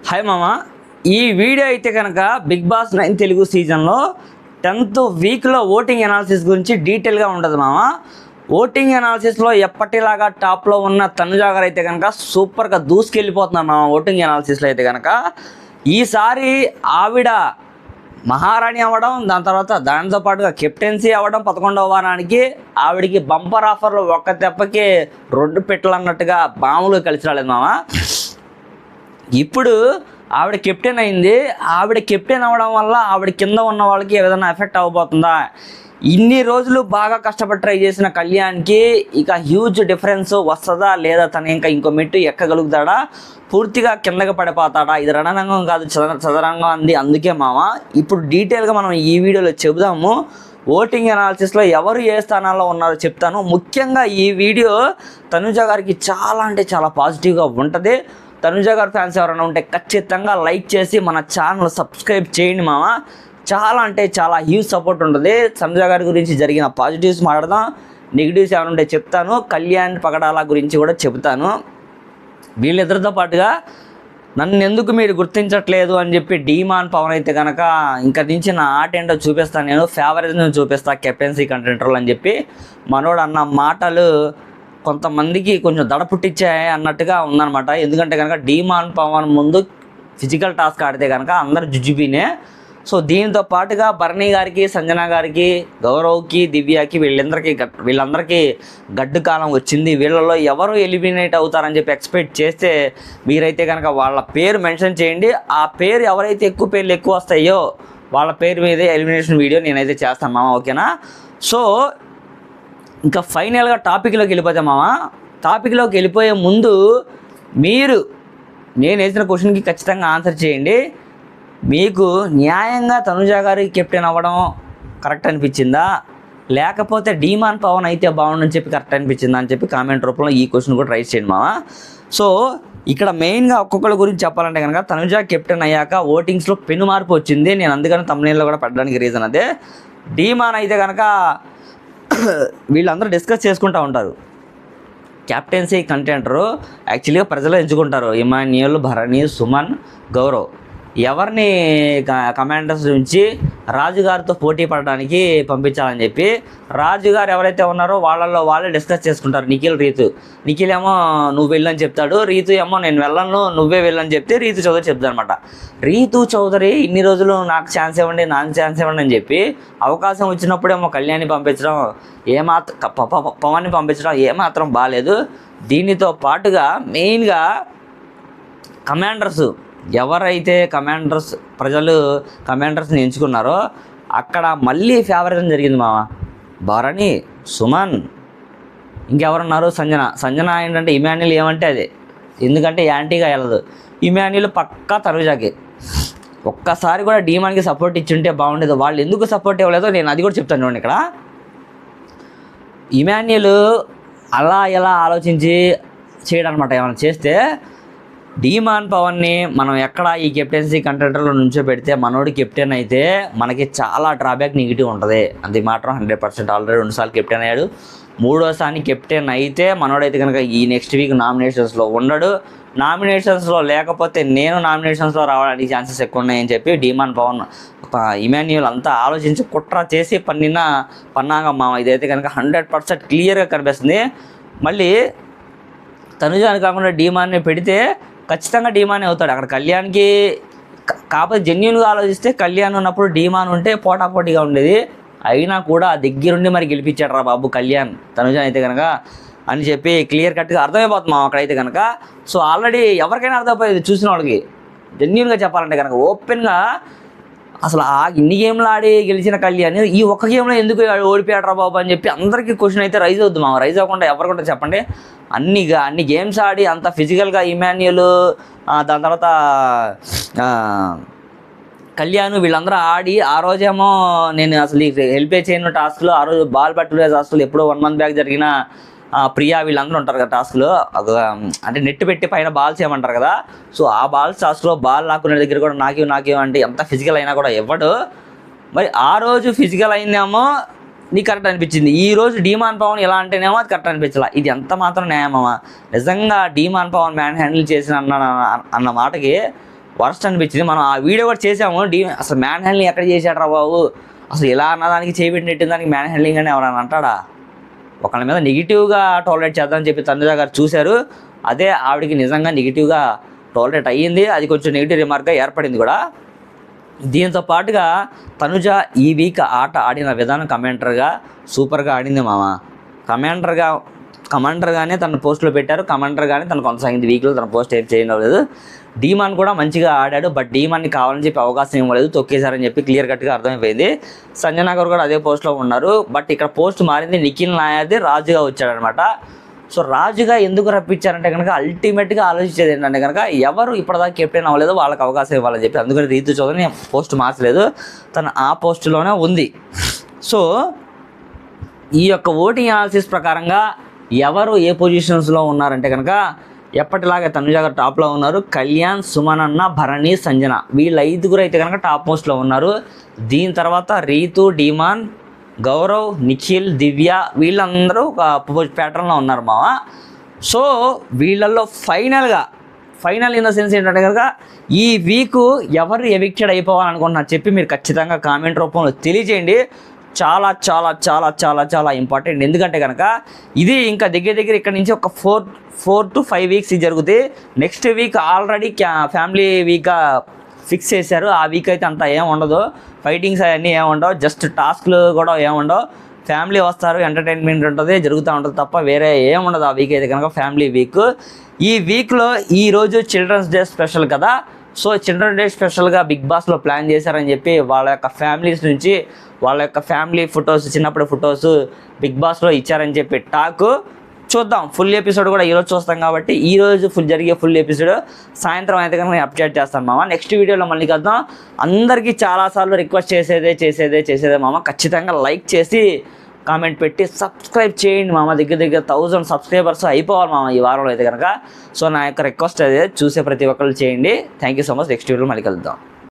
Hi మామ. ఈ video అయితే కనుక బిగ్ బాస్ 9 తెలుగు సీజన్లో 10th వీక్లో ఓటింగ్ అనాలిసిస్ గురించి డీటెయిల్గా ఉంటుంది మామ. ఓటింగ్ అనాలిసిస్లో ఎప్పటిలాగా టాప్లో ఉన్న తనుజ గారు అయితే కనుక సూపర్గా దూసుకెళ్ళిపోతున్నారు మామ. ఓటింగ్ అనాలిసిస్లో అయితే కనుక ఈసారి ఆవిడ మహారాణి అవ్వడం, దాని తర్వాత దానితో పాటుగా కెప్టెన్సీ అవ్వడం 11వ వారానికి ఆవిడికి బంపర్ ఆఫర్లు ఒక్క దెబ్బకి 2 పెట్టలు అన్నట్టుగా బాములు కలిసి రాలేదు మామ. ఇప్పుడు ఆవిడ కెప్టెన్ అయింది. ఆవిడ కెప్టెన్ అవ్వడం వల్ల ఆవిడ కింద ఉన్న వాళ్ళకి ఏదైనా ఎఫెక్ట్ అవ్వబోతుందా? ఇన్ని రోజులు బాగా కష్టపడి ట్రై చేసిన కళ్యాణ్కి ఇక హ్యూజ్ డిఫరెన్స్ వస్తుందా లేదా? తను ఇంకా ఇంకో మెట్టు ఎక్కగలుగుతాడా? పూర్తిగా కిందకి పడిపోతాడా? ఇది రణరంగం కాదు, చదరంగం అంది. అందుకే మామ ఇప్పుడు డీటెయిల్గా మనం ఈ వీడియోలో చెబుదాము. ఓటింగ్ అనాలిసిస్లో ఎవరు ఏ స్థానాల్లో ఉన్నారో చెప్తాను. ముఖ్యంగా ఈ వీడియో తనుజ గారికి చాలా అంటే చాలా పాజిటివ్గా ఉంటుంది. తనుజ గారి ఫ్యాన్స్ ఎవరైనా ఉంటే ఖచ్చితంగా లైక్ చేసి మన ఛానల్ సబ్స్క్రైబ్ చేయండి మామ. చాలా అంటే చాలా హ్యూజ్ సపోర్ట్ ఉంటుంది. తనుజ గారి గురించి జరిగిన పాజిటివ్స్ మాట్లాడదాం, నెగిటివ్స్ ఏమైనా ఉంటే చెప్తాను. కళ్యాణ్ పగడాల గురించి కూడా చెప్తాను. వీళ్ళిద్దరితో పాటుగా నన్ను ఎందుకు మీరు గుర్తించట్లేదు అని చెప్పి డీమాన్ పవన్ అయితే కనుక ఇంకా నుంచి నా ఆట ఏంటో చూపిస్తాను, నేను ఫేవరెట్ని చూపిస్తా కెప్టెన్సీ కంటెంటర్లు అని చెప్పి మనోడు అన్న మాటలు కొంతమందికి కొంచెం దడ పుట్టించాయి అన్నట్టుగా ఉందన్నమాట. ఎందుకంటే కనుక డీమాన్ పవన్ ముందు ఫిజికల్ టాస్క్ ఆడితే కనుక అందరు జుజుబీనే. సో దీంతో పాటుగా భరణి గారికి, సంజన గారికి, గౌరవ్కి, దివ్యకి వీళ్ళందరికీ గడ్డు కాలం వచ్చింది. వీళ్ళలో ఎవరు ఎలిమినేట్ అవుతారని చెప్పి ఎక్స్పెక్ట్ చేస్తే మీరైతే కనుక వాళ్ళ పేరు మెన్షన్ చేయండి. ఆ పేరు ఎవరైతే ఎక్కువ పేర్లు ఎక్కువ వస్తాయో వాళ్ళ పేరు మీదే ఎలిమినేషన్ వీడియో నేనైతే చేస్తాను మామ, ఓకేనా? సో ఇంకా ఫైనల్గా టాపిక్లోకి వెళ్ళిపోతాం మామ. టాపిక్లోకి వెళ్ళిపోయే ముందు మీరు నేను వేసిన క్వశ్చన్కి ఖచ్చితంగా ఆన్సర్ చేయండి. మీకు న్యాయంగా తనుజ గారి కెప్టెన్ అవ్వడం కరెక్ట్ అనిపించిందా, లేకపోతే డీమాన్ పవన్ అయితే బాగుండని చెప్పి కరెక్ట్ అనిపించిందా అని చెప్పి కామెంట్ రూపంలో ఈ క్వశ్చన్ కూడా రైట్ చేయండి మామ. సో ఇక్కడ మెయిన్గా ఒక్కొక్కరి గురించి చెప్పాలంటే కనుక తనుజ కెప్టెన్ అయ్యాక ఓటింగ్స్లో పెను మార్పు వచ్చింది. నేను అందుకని తమ్మునీళ్ళలో కూడా పెట్టడానికి రీజన్ అదే. డీమాన్ అయితే కనుక వీళ్ళందరూ డిస్కస్ చేసుకుంటూ ఉంటారు. క్యాప్టెన్సీ కంటెంటరు యాక్చువల్గా ప్రజలు ఎంచుకుంటారు. ఇమాన్యుయల్, భరణి, సుమన్, గౌరవ్ ఎవరిని కమాండర్స్ నుంచి రాజుగారితో పోటీ పడడానికి పంపించాలని చెప్పి రాజుగారు ఎవరైతే ఉన్నారో వాళ్ళల్లో వాళ్ళే డిస్కస్ చేసుకుంటారు. నిఖిల్ ఏమో నువ్వు వెళ్ళని చెప్తాడు, రీతు ఏమో నేను వెళ్ళను నువ్వే వెళ్ళని చెప్తే రీతు చౌదరి చెప్తాడు అనమాట. రీతు చౌదరి ఇన్ని రోజులు నాకు ఛాన్స్ ఇవ్వండి అని చెప్పి అవకాశం వచ్చినప్పుడేమో కళ్యాణ్ని పంపించడం పవన్ని పంపించడం ఏమాత్రం బాగాలేదు. దీనితో పాటుగా మెయిన్గా కమాండర్స్ ఎవరైతే ప్రజలు కమాండర్స్ని ఎంచుకున్నారో అక్కడ మళ్ళీ ఫేవరిజం జరిగింది మామ. భరణి, సుమన్, ఇంకెవరున్నారు, సంజన ఏంటంటే ఇమాన్యుల్ ఏమంటే అదే, ఎందుకంటే యాంటీగా వెళ్ళదు. ఇమాన్యుల్ పక్కా తనుజాకి. ఒక్కసారి కూడా డీమాన్కి సపోర్ట్ ఇచ్చుంటే బాగుండేది. వాళ్ళు ఎందుకు సపోర్ట్ ఇవ్వలేదో నేను అది కూడా చెప్తాను చూడండి. ఇక్కడ ఇమాన్యుల్ అలా ఎలా ఆలోచించి చేయడం అనమాట. ఏమైనా చేస్తే డీమాన్ పవన్ని మనం ఎక్కడ ఈ కెప్టెన్సీ కంటెంటర్లో నుంచో పెడితే మనోడు కెప్టెన్ అయితే మనకి చాలా డ్రాబ్యాక్ నెగిటివ్ ఉంటుంది. అది మాత్రం 100%. ఆల్రెడీ 2 సార్లు కెప్టెన్ అయ్యాడు. 3వసారి కెప్టెన్ అయితే మనోడైతే కనుక ఈ నెక్స్ట్ వీక్ నామినేషన్స్లో ఉండడు. నామినేషన్స్లో లేకపోతే నేను నామినేషన్స్లో రావడానికి ఛాన్సెస్ ఎక్కువ ఉన్నాయని చెప్పి డీమాన్ పవన్ ఇమాన్యుయల్ అంతా ఆలోచించి కుట్ర చేసి పన్నాగా మామ. ఇదైతే కనుక 100% క్లియర్గా కనిపిస్తుంది. మళ్ళీ తనుజాని కాకుండా డీమాన్ని పెడితే ఖచ్చితంగా డీమాన్ అవుతాడు. అక్కడ కళ్యాణ్కి కాకపోతే జెన్యున్గా ఆలోచిస్తే కళ్యాణ్ ఉన్నప్పుడు డీమాన్ ఉంటే పోటాపోటీగా ఉండేది. అయినా కూడా దగ్గరుండి మరి గెలిపించాడు రా బాబు కళ్యాణ్ తనుజాన్ అయితే కనుక అని చెప్పి క్లియర్ కట్గా అర్థమైపోతుంది మామ అక్కడైతే కనుక. సో ఆల్రెడీ ఎవరికైనా అర్థమైపోయేది చూసిన వాళ్ళకి. జెన్యున్గా చెప్పాలంటే కనుక ఓపెన్గా అసలు ఇన్ని గేమ్లు ఆడి గెలిచిన కళ్యాణ్ ఈ ఒక్క గేమ్లో ఎందుకు ఓడిపోయాడు రా బాబు అని చెప్పి అందరికీ క్వశ్చన్ అయితే రైజ్ అవుద్ది మామ. రైజ్ అవ్వకుండా ఎవరికంటే చెప్పండి. అన్ని గేమ్స్ ఆడి అంత ఫిజికల్గా ఇమాన్యుయల్, దాని తర్వాత కళ్యాణ్ వీళ్ళందరూ ఆడి ఆ రోజేమో నేను అసలు హెల్ప్ చేయను టాస్క్లో ఆ రోజు బాల్ పట్టుకునే టాస్క్లో ఎప్పుడో 1 month బ్యాక్ జరిగిన ప్రియా వీళ్ళందరూ ఉంటారు కదా టాస్క్లో, అంటే నెట్ పెట్టి పైన బాల్స్ ఏమంటారు కదా. సో ఆ బాల్స్ టాస్క్లో బాల్ లాక్కునే దగ్గర కూడా నాకేం అంటే ఎంత ఫిజికల్ అయినా కూడా ఇవ్వడు. మరి ఆ రోజు ఫిజికల్ అయిందేమో నీకు కరెక్ట్ అనిపించింది, ఈరోజు డీమాన్ పవన్ ఎలా అంటేనేమో అది కరెక్ట్ అనిపించాల. ఇది ఎంత మాత్రం న్యాయమా? నిజంగా డీమాన్ పవన్ మ్యాన్ హ్యాండిల్ చేసిన అన్న మాటకి వర్స్ట్ అనిపించింది. మనం ఆ వీడియో కూడా చేసాము. అసలు మ్యాన్ హ్యాండ్లింగ్ ఎక్కడ చేశాడు రా బాబు, అసలు ఇలా అన్నదానికి చేయబెట్టిన దానికి మ్యాన్ హ్యాండ్లింగ్ అని ఎవరైనా అంటాడా? ఒకళ్ళ మీద నెగిటివ్గా టాలరేట్ చేద్దామని చెప్పి తనుజ గారు చూశారు. అదే ఆవిడకి నిజంగా నెగిటివ్గా టాలరేట్ అయ్యింది. అది కొంచెం నెగిటివ్ రిమార్క్గా ఏర్పడింది కూడా. దీంతో పాటుగా తనుజ ఈ వీక్ ఆట ఆడిన విధానం కమెంటర్గా సూపర్గా ఆడింది మామ. కమాండర్గానే తన పోస్టులో పెట్టారు. కమాండర్గానే తను కొనసాగింది. వీక్లో తన పోస్ట్ ఏం చేయలేదు. డీమాన్ కూడా మంచిగా ఆడాడు. బట్ డీమాన్ని కావాలని చెప్పి అవకాశం ఇవ్వలేదు, తొక్కేశారని చెప్పి క్లియర్ కట్గా అర్థమైపోయింది. సంజన గారు కూడా అదే పోస్ట్లో ఉన్నారు. బట్ ఇక్కడ పోస్ట్ మారింది. నిఖిల్ నాయర్ది రాజుగా వచ్చాడనమాట. సో రాజుగా ఎందుకు రప్పించారంటే కనుక అల్టిమేట్గా ఆలోచించేది ఏంటంటే కనుక ఎవరు ఇప్పటిదాకా కెప్టెన్ అవ్వలేదు వాళ్ళకి అవకాశం ఇవ్వాలని చెప్పి. అందుకని రీతు చౌదరిని పోస్ట్ మార్చలేదు, తను ఆ పోస్టులోనే ఉంది. సో ఈ యొక్క ఓటింగ్ అనాలిసిస్ ప్రకారంగా ఎవరు ఏ పొజిషన్స్లో ఉన్నారంటే కనుక ఎప్పటిలాగే తనుజ గారు టాప్లో ఉన్నారు. కళ్యాణ్, సుమనన్న, భరణి, సంజన వీళ్ళ 5 అయితే కనుక టాప్ మోస్ట్లో ఉన్నారు. దీని తర్వాత రీతు, డీమాన్, గౌరవ్, నిఖిల్, దివ్య వీళ్ళందరూ ఒక ప్యాటర్న్లో ఉన్నారు మామ. సో వీళ్ళల్లో ఫైనల్ ఇన్ ద సెన్స్ ఏంటంటే కనుక ఈ వీక్ ఎవరు ఎవిక్టెడ్ అయిపోవాలనుకుంటున్నారు చెప్పి మీరు ఖచ్చితంగా కామెంట్ రూపంలో తెలియజేయండి. చాలా చాలా చాలా చాలా చాలా ఇంపార్టెంట్. ఎందుకంటే కనుక ఇది ఇంకా దగ్గర ఇక్కడ నుంచి ఒక 4 to 5 వీక్స్ జరుగుతాయి. నెక్స్ట్ వీక్ ఆల్రెడీ ఫ్యామిలీ వీక్గా ఫిక్స్ చేశారు. ఆ వీక్ అయితే అంతా ఏం ఉండదు, ఫైటింగ్స్ అవన్నీ ఏమి ఉండవు, జస్ట్ టాస్క్లు కూడా ఏముండవు. ఫ్యామిలీ వస్తారు, ఎంటర్టైన్మెంట్ ఉంటుంది, జరుగుతూ ఉంటుంది తప్ప వేరే ఏముండదు. ఆ వీక్ అయితే కనుక ఫ్యామిలీ వీక్. ఈ వీక్లో ఈరోజు చిల్డ్రన్స్ డే స్పెషల్ కదా. సో చిల్డ్రన్ డే స్పెషల్గా బిగ్ బాస్లో ప్లాన్ చేశారని చెప్పి వాళ్ళ యొక్క ఫ్యామిలీస్ నుంచి వాళ్ళ యొక్క ఫ్యామిలీ ఫొటోస్, చిన్నప్పుడు ఫొటోస్ బిగ్ బాస్లో ఇచ్చారని చెప్పి టాక్. చూద్దాం, ఫుల్ ఎపిసోడ్ కూడా ఈరోజు చూస్తాం కాబట్టి ఈరోజు జరిగే ఫుల్ ఎపిసోడ్ సాయంత్రం అయితే కనుక నేను అప్డేట్ చేస్తాను మామ. నెక్స్ట్ వీడియోలో మళ్ళీ కలుద్దాం. అందరికీ చాలాసార్లు రిక్వెస్ట్ చేసేదే మామ, ఖచ్చితంగా లైక్ చేసి కామెంట్ పెట్టి సబ్స్క్రైబ్ చేయండి మామ. దగ్గర 1000 సబ్స్క్రైబర్స్ అయిపోవాలి మామ ఈ వారంలో అయితే కనుక. సో నా యొక్క రిక్వెస్ట్ అదే, చూసే ప్రతి ఒక్కరు చేయండి. Thank you so much. Next వీడియోలో మళ్ళీ కలుద్దాం.